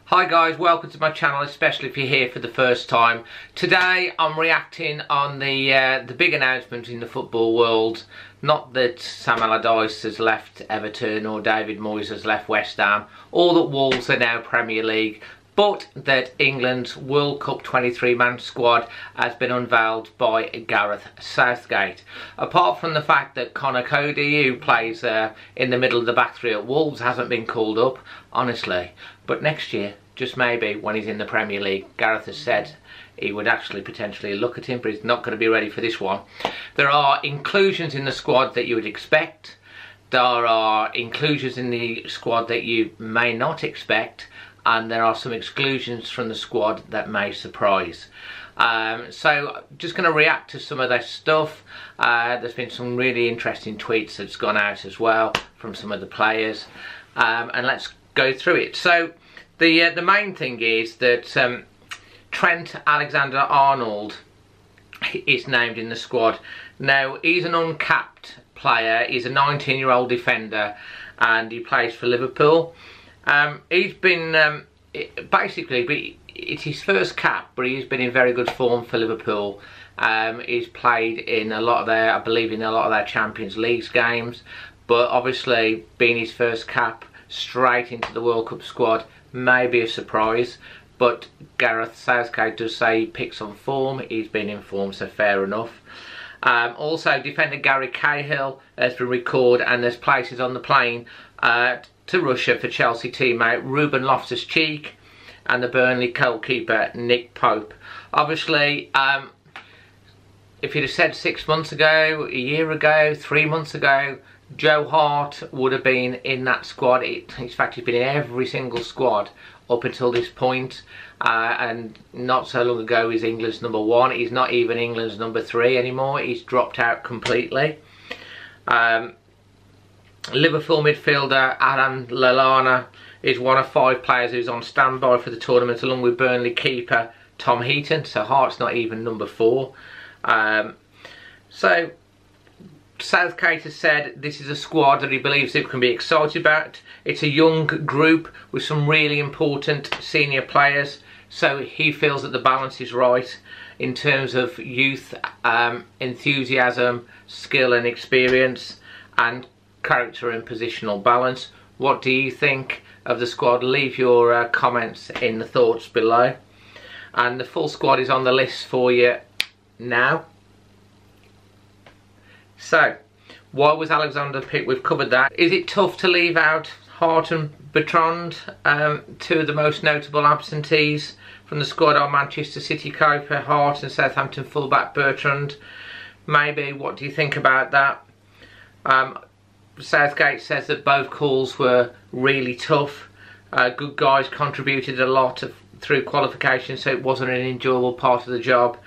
Hi guys, welcome to my channel, especially if you're here for the first time. Today I'm reacting on the big announcement in the football world. Not that Sam Allardyce has left Everton or David Moyes has left West Ham, or that Wolves are now Premier League, but that England's World Cup 23-man squad has been unveiled by Gareth Southgate. Apart from the fact that Conor Cody, who plays in the middle of the back three at Wolves, hasn't been called up, honestly. But next year, just maybe, when he's in the Premier League, Gareth has said he would actually potentially look at him, but he's not going to be ready for this one. There are inclusions in the squad that you would expect. There are inclusions in the squad that you may not expect. And there are some exclusions from the squad that may surprise. So just going to react to some of their stuff. There's been some really interesting tweets that's gone out as well from some of the players, and let's go through it. So the main thing is that Trent Alexander-Arnold is named in the squad. Now he's an uncapped player. He's a 19-year-old defender and he plays for Liverpool. He's been basically, it's his first cap, but he's been in very good form for Liverpool. He's played in a lot of their, I believe, in a lot of their Champions League games, but obviously being his first cap straight into the World Cup squad may be a surprise. But Gareth Southgate does say he picks on form. He's been in form, so fair enough. Also, defender Gary Cahill has been recalled, and there's places on the plane to Russia for Chelsea teammate Ruben Loftus-Cheek and the Burnley goalkeeper Nick Pope. Obviously, if you'd have said 6 months ago, a year ago, 3 months ago, Joe Hart would have been in that squad. In fact, he's been in every single squad up until this point. And not so long ago he's England's #1. He's not even England's #3 anymore. He's dropped out completely. Liverpool midfielder Adam Lallana is one of 5 players who's on standby for the tournament, along with Burnley keeper Tom Heaton. So Hart's not even #4. So Southgate has said this is a squad that he believes he can be excited about. It's a young group with some really important senior players, so he feels that the balance is right in terms of youth, enthusiasm, skill and experience, and character and positional balance. What do you think of the squad? Leave your comments in the thoughts below. And the full squad is on the list for you now. So, why was Alexander picked? We've covered that. Is it tough to leave out Hart and Bertrand? Two of the most notable absentees from the squad are Manchester City keeper Hart and Southampton fullback Bertrand. Maybe, what do you think about that? Southgate says that both calls were really tough. Good guys contributed a lot through qualification, so it wasn't an enjoyable part of the job.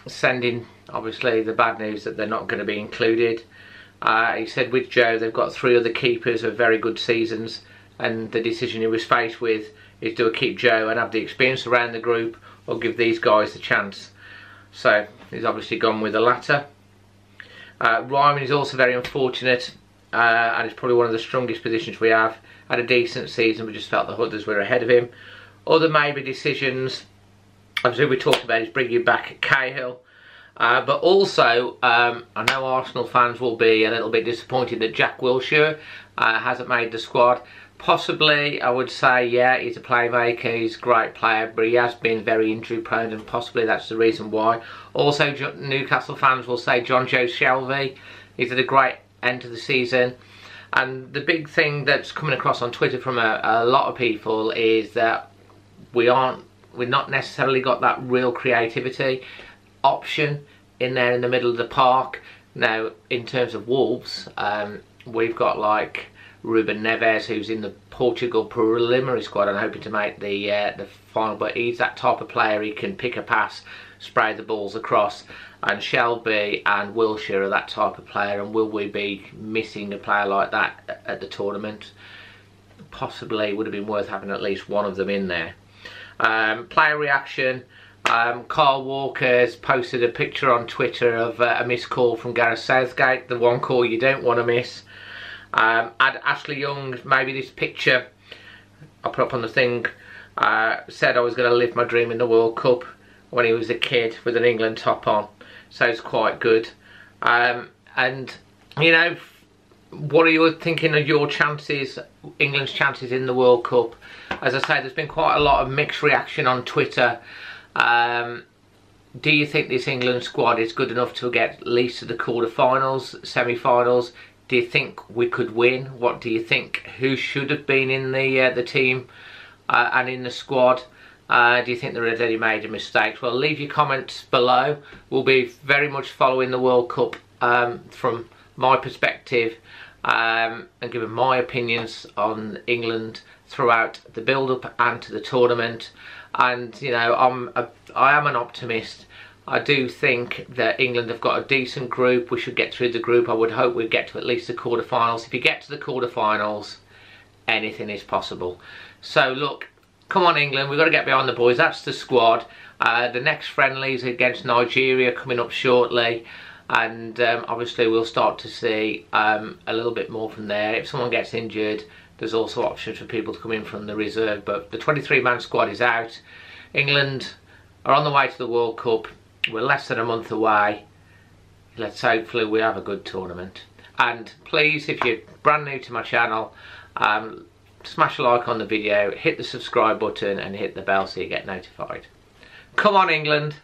Sending, obviously, the bad news that they're not going to be included. He said with Joe they've got 3 other keepers of very good seasons, and the decision he was faced with is, do I keep Joe and have the experience around the group, or give these guys the chance? So he's obviously gone with the latter. Ryan is also very unfortunate, and it's probably one of the strongest positions we have. Had a decent season, we just felt the Hudders were ahead of him. Other maybe decisions, obviously we talked about, is bringing back Cahill. But also, I know Arsenal fans will be a little bit disappointed that Jack Wilshere hasn't made the squad. Possibly, I would say, yeah, he's a playmaker, he's a great player, but he has been very injury prone, and possibly that's the reason why. Also, Newcastle fans will say John Joe Shelvey, he's had a great end to the season. And the big thing that's coming across on Twitter from a lot of people is that we've not necessarily got that real creativity option in there in the middle of the park. Now, in terms of Wolves, we've got like Ruben Neves, who's in the Portugal preliminary squad and hoping to make the final, but he's that type of player. He can pick a pass, spray the balls across, and Shelby and Wilshere are that type of player. And will we be missing a player like that at the tournament? Possibly. Would have been worth having at least one of them in there. Player reaction. Carl Walker's posted a picture on Twitter of a missed call from Gareth Southgate, the one call you don't want to miss. And Ashley Young, maybe this picture I put up on the thing, said I was going to live my dream in the World Cup when he was a kid with an England top on. So it's quite good. And, you know, what are you thinking of your chances, England's chances in the World Cup? As I say, there's been quite a lot of mixed reaction on Twitter. Do you think this England squad is good enough to get at least to the quarter-finals, semi-finals? Do you think we could win? What do you think? Who should have been in the team and in the squad? Do you think there are any major mistakes? Well, leave your comments below. We'll be very much following the World Cup from my perspective and giving my opinions on England throughout the build-up and to the tournament. And, you know, I am an optimist. I do think that England have got a decent group. We should get through the group. I would hope we'd get to at least the quarter-finals. If you get to the quarter-finals, anything is possible. So, look, come on, England. We've got to get behind the boys. That's the squad. The next friendlies against Nigeria coming up shortly. And obviously we'll start to see a little bit more from there. If someone gets injured, there's also options for people to come in from the reserve. But the 23-man squad is out. England are on the way to the World Cup. We're less than a month away. Let's hopefully we have a good tournament. And please, if you're brand new to my channel, smash a like on the video, hit the subscribe button and hit the bell so you get notified. Come on, England.